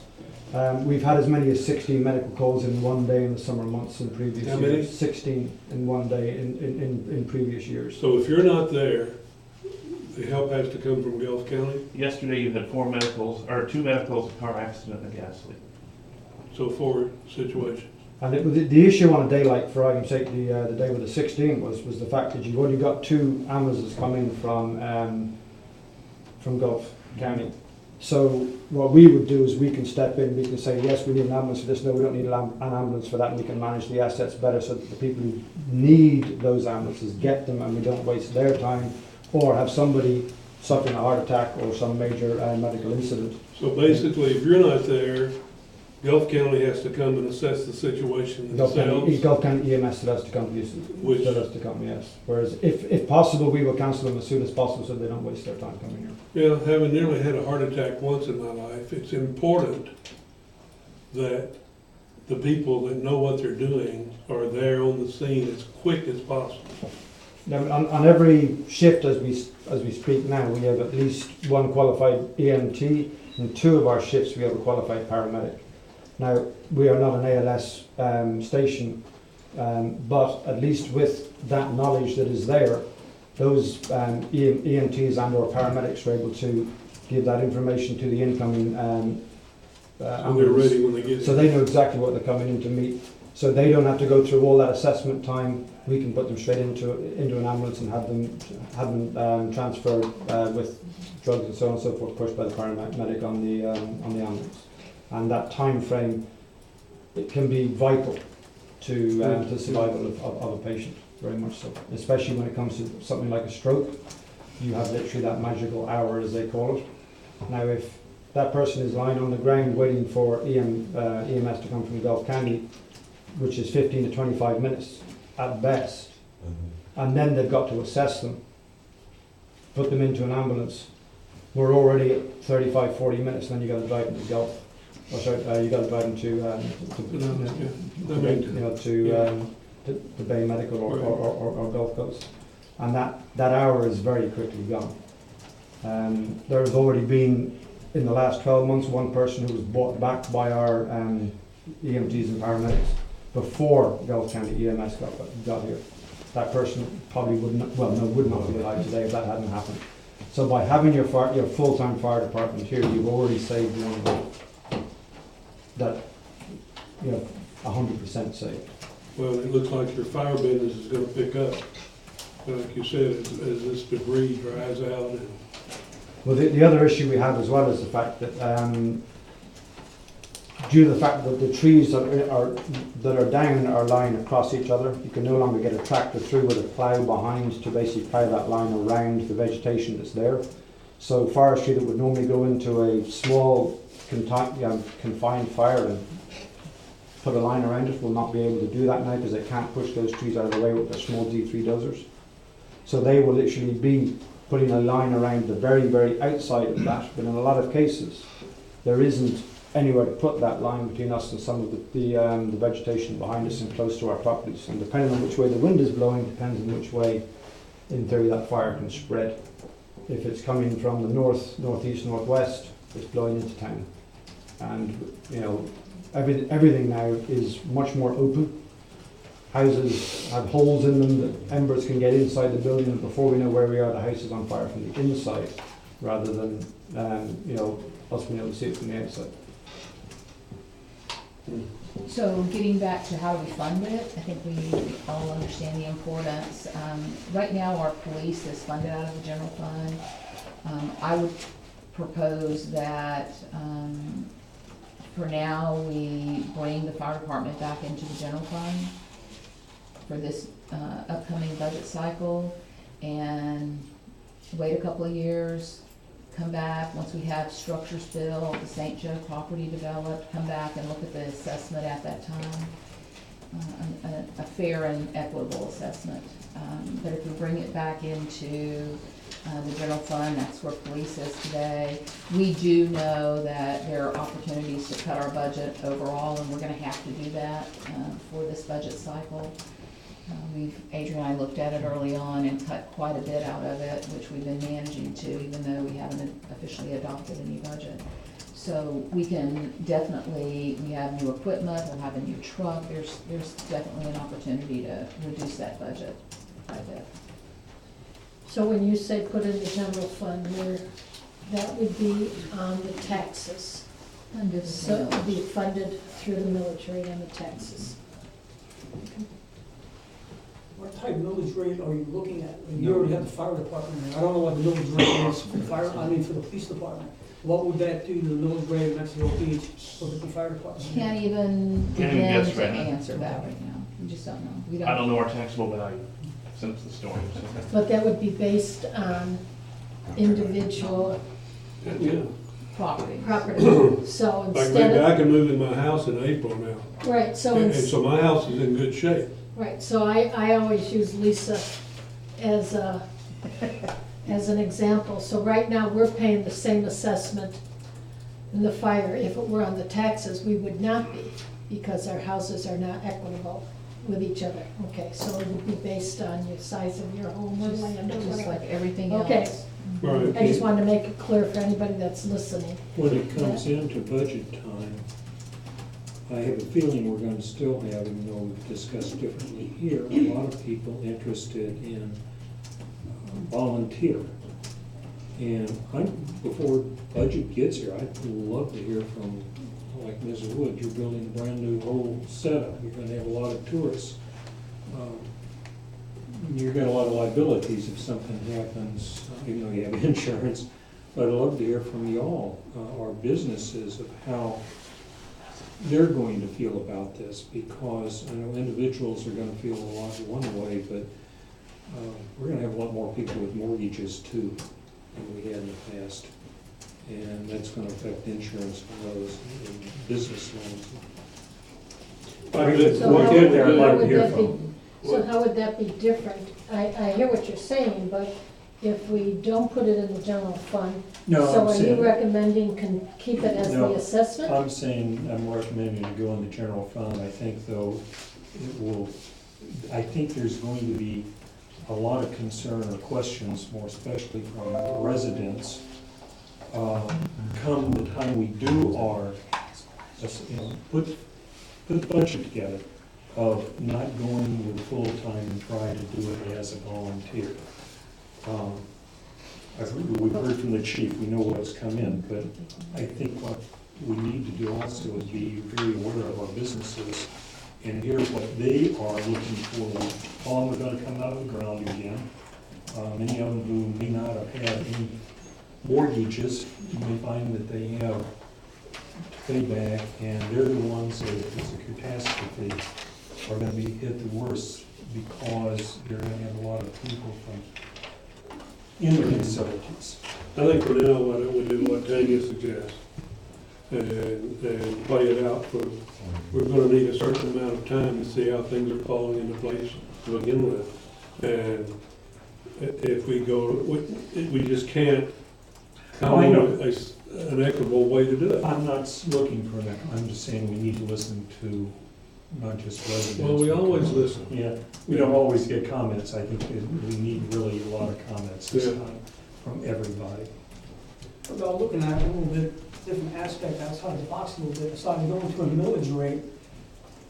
We've had as many as 16 medical calls in one day in the summer months in previous
How
years.
many?
16 in one day in previous years.
So if you're not there, the help has to come from Gulf County?
Yesterday you had 4 medicals, or 2 medicals, a car accident, and a gas leak.
So 4 situations.
And the issue on a day like, for argument's sake, the day with the 16 was the fact that you've only got 2 ambulances coming from Gulf County. So what we would do is we can step in, we can say, yes, we need an ambulance for this, no, we don't need an ambulance for that, and we can manage the assets better so that the people who need those ambulances get them and we don't waste their time or have somebody suffering a heart attack or some major medical incident.
So basically, if you're not there, Gulf County has to come and assess the situation
Gulf
themselves.
County EMS still has to come, yes. Whereas if possible, we will cancel them as soon as possible so they don't waste their time coming here.
Yeah, having nearly had a heart attack once in my life, it's important that the people that know what they're doing are there on the scene as quick as possible.
Now, on every shift as we speak now, we have at least 1 qualified EMT, and 2 of our shifts we have a qualified paramedic. Now, we are not an ALS station, but at least with that knowledge that is there, those EMTs and or paramedics are able to give that information to the incoming
So they're ready when they get
so they know exactly what they're coming in to meet. So they don't have to go through all that assessment time. We can put them straight into an ambulance and have them transferred with drugs and so on and so forth, pushed by the paramedic on the ambulance. And that time frame, it can be vital to the survival of a patient, very much so. Especially when it comes to something like a stroke, you have literally that magical hour, as they call it. Now, if that person is lying on the ground waiting for EMS to come from Gulf County, which is 15 to 25 minutes at best, and then they've got to assess them, put them into an ambulance, we're already at 35, 40 minutes, then you've got to drive them to Gulf. Or sorry, you've got to drive them to Bay Medical or Gulf Coast. And that hour is very quickly gone. There has already been, in the last 12 months, 1 person who was brought back by our EMTs and paramedics before Gulf County EMS got here. That person probably would not be alive today if that hadn't happened. So by having your full-time fire department here, you've already saved 1 life. That, 100% safe.
Well, it looks like your fire business is gonna pick up, like you said, as this debris dries out. And
well, the other issue we have as well is the fact that due to the fact that the trees that are down are lying across each other, you can no longer get a tractor through with a plough behind to basically plough that line around the vegetation that's there. So forestry that would normally go into a small confined fire and put a line around it will not be able to do that now because they can't push those trees out of the way with their small D3 dozers. So they will literally be putting a line around the very, very outside of that. But in a lot of cases, there isn't anywhere to put that line between us and some of the vegetation behind us and close to our properties. And depending on which way the wind is blowing, depends on which way, in theory, that fire can spread. If it's coming from the north, northeast, northwest, it's blowing into town. And everything now is much more open. Houses have holes in them that embers can get inside the building, and before we know where we are, the house is on fire from the inside, rather than us being able to see it from the outside.
So getting back to how we fund it, I think we all understand the importance. Right now, our police is funded out of the general fund. I would propose that for now, we bring the fire department back into the general fund for this upcoming budget cycle and wait a couple of years, come back, once we have structures built, the St. Joe property developed, come back and look at the assessment at that time, a fair and equitable assessment. But if we bring it back into the general fund, that's where police is today. We do know that there are opportunities to cut our budget overall, and we're gonna have to do that, for this budget cycle. Adrian and I looked at it early on and cut quite a bit out of it, which we've been managing to, even though we haven't officially adopted a new budget. So we can definitely, we have new equipment, we'll have a new truck, there's definitely an opportunity to reduce that budget quite a bit.
So when you say put in the general fund, that would be on the taxes. So it would be funded through the millage rate and the taxes.
What type of millage rate are you looking at? You already have the fire department there. I don't know what the millage rate is for the fire, for the police department. What would that do to the millage rate of Mexico Beach for the fire department?
Can't even begin
guess
to
right now.
answer that right now. We just don't know. We
I don't know our taxable value since the storm. So.
But that would be based on individual
Yeah.
Property.
So
Like
instead
maybe
of,
I can move in my house in April now.
right, so,
And so my house is in good shape.
right, so I always use Lisa as an example. So right now, we're paying the same assessment in the fire. If it were on the taxes, we would not be, because our houses are not equitable with each other. Okay, so it would be based on your size of your home or land or
Just
whatever.
like everything else.
Okay,
Right.
I just wanted to make it clear for anybody that's listening.
When it comes into budget time, I have a feeling we're gonna still have, even though we've discussed differently here, a lot of people interested in volunteer. And before budget gets here, I'd love to hear from, like Ms. Wood, you're building a brand new whole setup, you're gonna have a lot of tourists. You're gonna have a lot of liabilities if something happens, even though you have insurance. But I'd love to hear from y'all, our businesses, of how they're going to feel about this, because I know individuals are gonna feel a lot one way, but we're gonna have a lot more people with mortgages too than we had in the past. And that's gonna affect insurance for those and business loans.
So
We'll get there, I'd like to hear
that be-
from.
So how would that be different? I hear what you're saying, but if we don't put it in the general fund,
No,
so
I'm
are you
saying,
recommending keep it as the
No,
assessment?
I'm saying, I'm recommending to go in the general fund. I think though, I think there's going to be a lot of concern or questions, more especially from residents, come the time we do our, put the budget together, of not going with full-time and trying to do it as a volunteer. We've heard from the chief, we know what's come in, but I think what we need to do also is be very aware of our businesses and hear what they are looking for. All of them are gonna come out of the ground again. Many of them who may not have had any mortgages, you may find that they have to pay back, and they're the ones that, if it's a catastrophe, are gonna be hit the worst, because you're gonna have a lot of people from in the facilities.
I think for now, why don't we do what Tanya suggests? And play it out for, we're gonna need a certain amount of time to see how things are falling into place to begin with. And if we go, we just can't come
I
up
know.
with an equitable way to do it.
I'm not looking for that, I'm just saying we need to listen to not just residents.
Well, we
but
always
comments.
listen.
Yeah, we don't always get comments, I think that we need really a lot of comments this
Yeah.
time from everybody.
About looking at it a little bit different aspect outside the box a little bit, aside of going to a millage rate,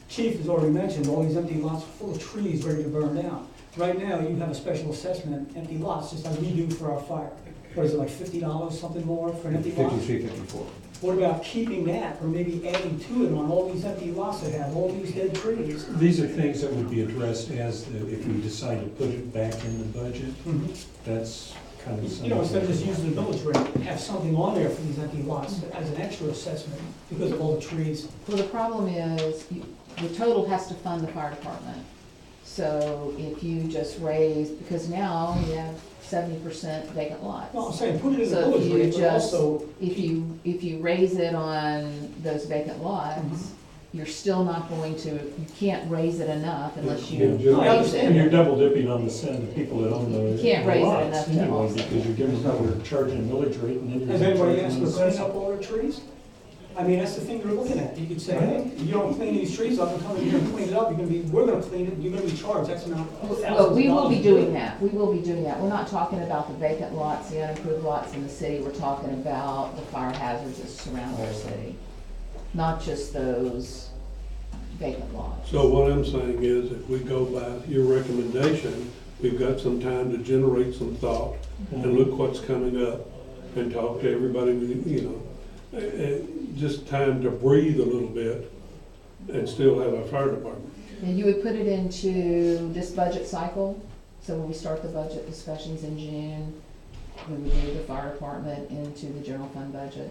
Chief has already mentioned all these empty lots full of trees ready to burn down. Right now, you have a special assessment, empty lots, just like we do for our fire. What is it, like $50, something more for an empty lot?
53, 54.
What about keeping that, or maybe adding to it on all these empty lots that have all these dead trees?
These are things that would be addressed if we decide to put it back in the budget. That's kind of something.
You know, instead of just using the millage rate, have something on there for these empty lots as an extra assessment because of all the trees.
Well, the problem is, the total has to fund the fire department. So if you just raise, because now you have 70% vacant lots.
No, I'm saying, put it in the
So if
millage
you
rate, but
just,
also,
if you raise it on those vacant lots, you're still not going to, you can't raise it enough unless
Yeah,
you
you're-
raise
And you're
it.
double dipping on the people that own the.
You can't raise it
lots
enough to
anyway,
offset.
because you're giving them, you're charging a millage rate and then you're.
Has anybody
charging
asked
them
to clean
assessment.
up all their trees? I mean, that's the thing they're looking at. You could say, hey, you don't clean these trees up and come in here and clean it up, we're gonna clean it, you're gonna be charged X amount of thousands of
Well, we will
dollars
be
to do
doing
it.
that, we will be doing that. We're not talking about the vacant lots, the unimproved lots in the city, we're talking about the fire hazards that surround our city. Not just those vacant lots.
So what I'm saying is, if we go by your recommendation, we've got some time to generate some thought and look what's coming up and talk to everybody, just time to breathe a little bit and still have our fire department.
And you would put it into this budget cycle, so when we start the budget discussions in June, we would move the fire department into the general fund budget.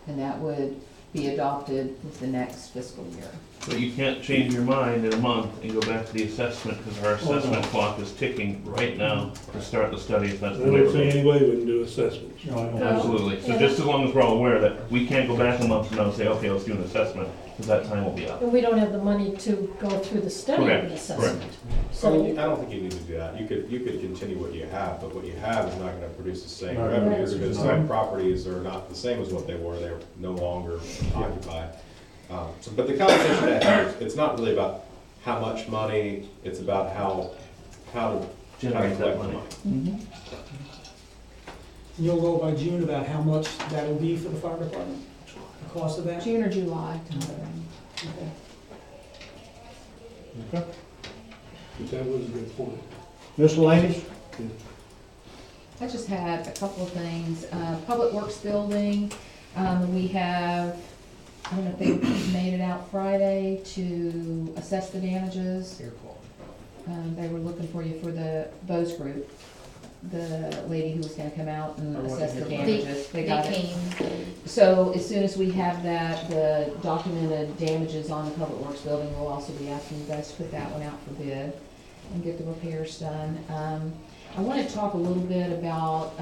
And that would be adopted with the next fiscal year.
But you can't change your mind in a month and go back to the assessment, because our assessment clock is ticking right now to start the study, if that's
I
the way
don't
we're
see
going.
any way we can do assessments.
No, I don't.
Absolutely, so just as long as we're all aware that we can't go back a month from now and say, okay, let's do an assessment, because that time will be up.
And we don't have the money to go through the study of
Correct,
the assessment.
I
So,
mean, I don't think you need to do that. You could continue what you have, but what you have is not gonna produce the same
Right.
revenues,
Right.
because some properties are not the same as what they were, they're no longer occupied. But the conversation I have, it's not really about how much money, it's about how to
Generate that
collect the
money.
Mm-hmm.
You'll know by June about how much that'll be for the fire department, the cost of that?
June or July timeframe.
Okay.
But that was a good point.
Miscellaneous?
I just had a couple of things. Public Works Building, we have, I don't know if they made it out Friday to assess the damages. They were looking for you for the Bose Group, the lady who was gonna come out and assess the damages. They got it.
came.
So as soon as we have that, the documented damages on the Public Works Building, we'll also be asking you guys to put that one out for bid and get the repairs done. I want to talk a little bit about,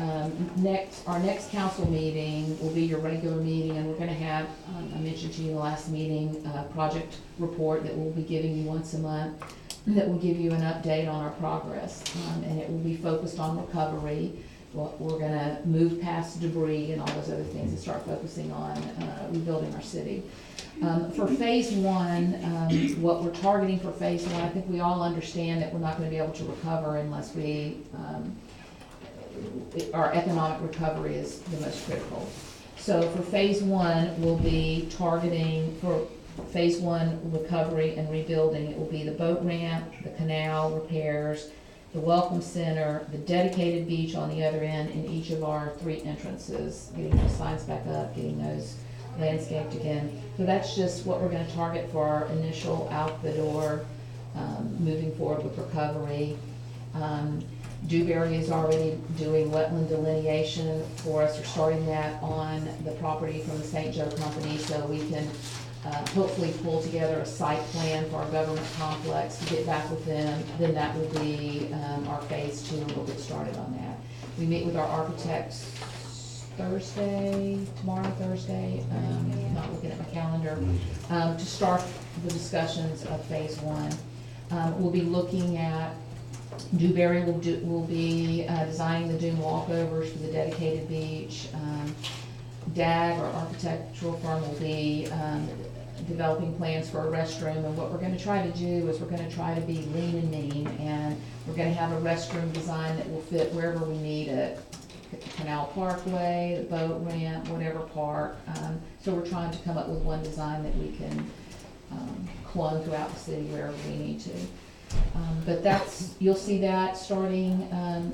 our next council meeting will be your regular meeting, and we're gonna have, I mentioned to you in the last meeting, a project report that we'll be giving you once a month, that will give you an update on our progress, and it will be focused on recovery. We're gonna move past debris and all those other things and start focusing on, rebuilding our city. For phase one, what we're targeting for phase one, I think we all understand that we're not gonna be able to recover unless our economic recovery is the most critical. So for phase one, we'll be targeting for phase one recovery and rebuilding. It will be the boat ramp, the canal repairs, the welcome center, the dedicated beach on the other end, and each of our 3 entrances, getting those signs back up, getting those landscaped again. So that's just what we're gonna target for our initial out the door, moving forward with recovery. Dewberry is already doing wetland delineation for us. We're starting that on the property from the St. Joe Company, so we can hopefully pull together a site plan for our government complex to get back with them. Then that will be our phase 2, and we'll get started on that. We meet with our architects tomorrow, Thursday, not looking at my calendar, to start the discussions of phase 1. We'll be looking at, Dewberry will be designing the dune walkovers for the dedicated beach. DAG, our architectural firm, will be developing plans for a restroom, and what we're gonna try to do is we're gonna try to be lean and mean, and we're gonna have a restroom design that will fit wherever we need it. Canal Parkway, the boat ramp, whatever park. So we're trying to come up with one design that we can clone throughout the city wherever we need to. But you'll see that starting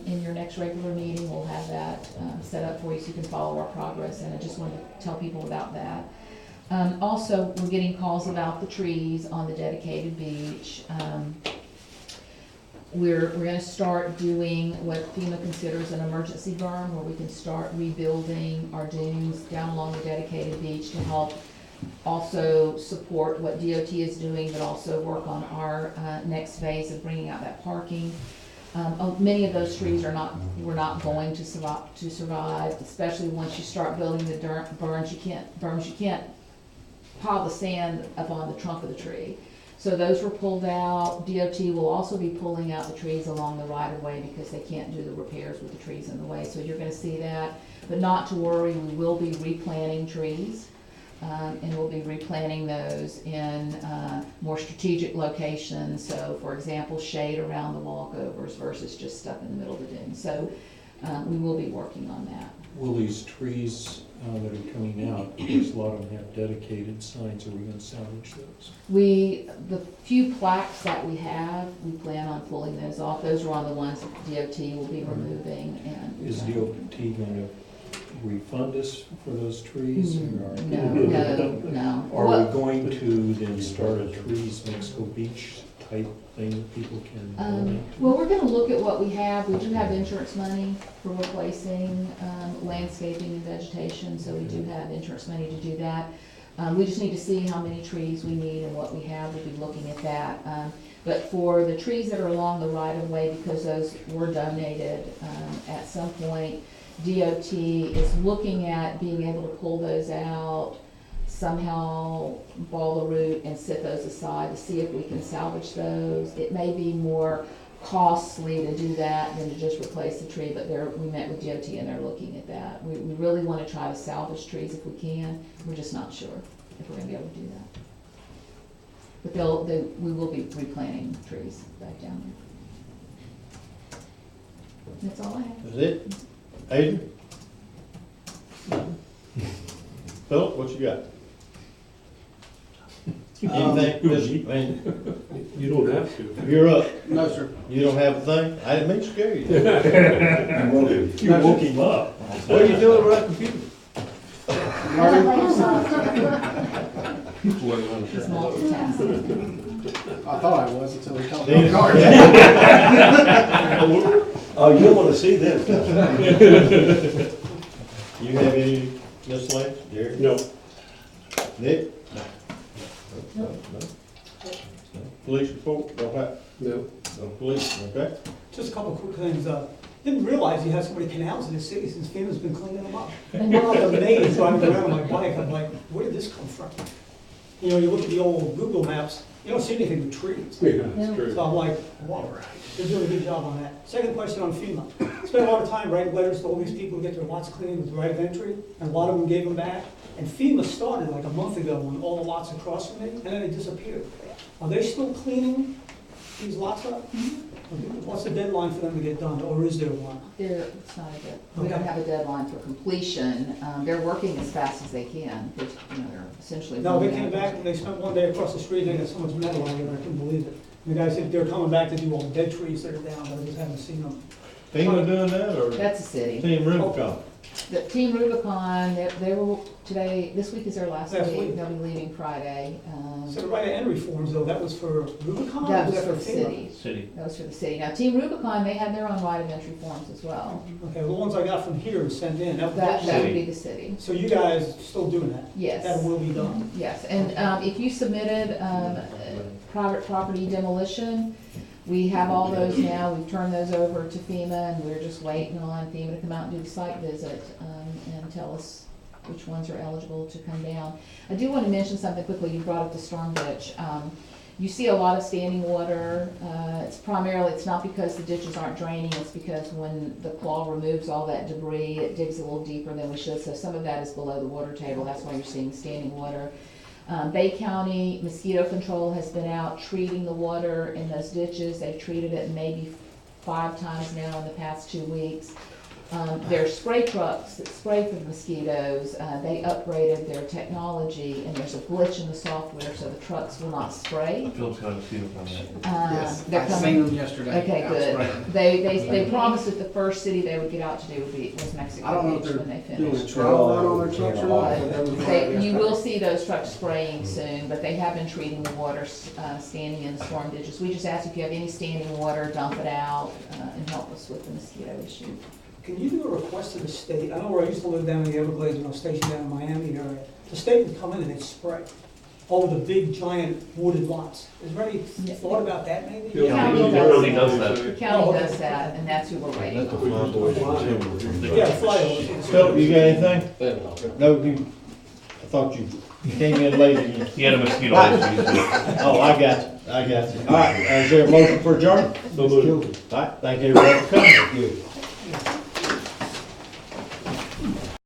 in your next regular meeting. We'll have that set up for you so you can follow our progress, and I just wanted to tell people about that. Also, we're getting calls about the trees on the dedicated beach. We're gonna start doing what FEMA considers an emergency berm, where we can start rebuilding our dunes down along the dedicated beach to help also support what DOT is doing, but also work on our next phase of bringing out that parking. Many of those trees were not going to survive, especially once you start building the berms. You can't pile of sand up on the trunk of the tree. So those were pulled out. DOT will also be pulling out the trees along the right of way because they can't do the repairs with the trees in the way. So you're gonna see that, but not to worry, we will be replanting trees. And we'll be replanting those in more strategic locations. So for example, shade around the walkovers versus just stuff in the middle of the dune. So we will be working on that.
Will these trees that are coming out, because a lot of them have dedicated signs, are we gonna salvage those?
The few plaques that we have, we plan on pulling those off. Those are on the ones that DOT will be removing and.
Is DOT gonna refund us for those trees? Or
No.
Are
What-
we going to then start a Trees Mexico Beach type thing that people can donate?
Well, we're gonna look at what we have. We do have insurance money for replacing landscaping and vegetation, so we do have insurance money to do that. We just need to see how many trees we need and what we have. We'll be looking at that. But for the trees that are along the right of way, because those were donated at some point, DOT is looking at being able to pull those out, somehow ball the root and set those aside to see if we can salvage those. It may be more costly to do that than to just replace the tree, but we met with DOT and they're looking at that. We really want to try to salvage trees if we can. We're just not sure if we're gonna be able to do that. But we will be replanting trees back down there. That's all I have.
Is it? Aiden? Philip, what you got? Anything?
You don't have to.
You're up.
No, sir.
You don't have a thing? I didn't mean to scare you.
You woke him up.
What are you doing with that computer?
He's multitasking.
I thought I was until they told me.
Oh, you want to see this?
You have any miscellaneous, Jerry?
No.
Nick? No. Police report, don't have,
No.
no police, okay?
Just a couple of quick things. Didn't realize you had so many canals in the city since FEMA's been cleaning them up. I'm like amazed driving around on my bike. I'm like, where did this come from? You know, you look at the old Google Maps, you don't see anything but trees.
Yeah, that's true.
So I'm like, wow, they're doing a good job on that. Second question on FEMA. Spent a lot of time writing letters to all these people who get their lots cleaned with the right of entry, and a lot of them gave them back. And FEMA started like a month ago on all the lots across from me, and then it disappeared. Are they still cleaning these lots up? What's the deadline for them to get done, or is there one?
It's not we don't have a deadline for completion. They're working as fast as they can. They're essentially.
No, they came back and they spent one day across the street and they got so much metal on it, I couldn't believe it. And the guy said they're coming back to do all the dead trees that are down, but I just haven't seen them.
FEMA doing that, or
That's the city.
Team Rubicon?
The Team Rubicon, they were today, this week is their last
Last
week.
week.
They'll be leaving Friday.
So the right of entry forms though, that was for Rubicon? or
That was
that
for the
FEMA?
city.
City.
That was for the city. Now, Team Rubicon, they had their own right of entry forms as well.
Okay, the ones I got from here and sent in, that
That
was.
would be the city.
So you guys still doing that?
Yes.
That will be done?
Yes, and if you submitted private property demolition, we have all those now. We've turned those over to FEMA, and we're just waiting on FEMA to come out and do the site visit and tell us which ones are eligible to come down. I do want to mention something quickly. You brought up the storm ditch. You see a lot of standing water. It's not because the ditches aren't draining, it's because when the claw removes all that debris, it digs a little deeper than we should. So some of that is below the water table. That's why you're seeing standing water. Bay County Mosquito Control has been out treating the water in those ditches. They've treated it maybe 5 times now in the past 2 weeks. Their spray trucks that spray for the mosquitoes, they upgraded their technology, and there's a glitch in the software, so the trucks will not spray.
Phil's got a few on that.
Yes,
They're
I
coming.
seen them yesterday.
Okay,
Outside.
good. They promised that the first city they would get out to do was
I
Mexico
don't know if
Beach when
they're
they
doing a
finish.
trial run on their trucks or not. but that was-
You will see those trucks spraying soon, but they have been treating the water standing in the storm ditches. We just ask if you have any standing water, dump it out and help us with the mosquito issue.
Can you do a request to the state? I know where I used to live down in the Everglades when I was stationed down in Miami area. The state would come in and they'd spray over the big giant wooded lots. Is there any thought about that maybe?
The county
does that.
The county does that, and that's who we're waiting on.
Yeah, flyovers.
Philip, you got anything? No, I thought you came in late again.
He had a mosquito
Right.
issue, so.
Oh, I got you, I got you. All right, is there a motion for adjournment?
So moved.
All right, thank everybody for coming.
Good.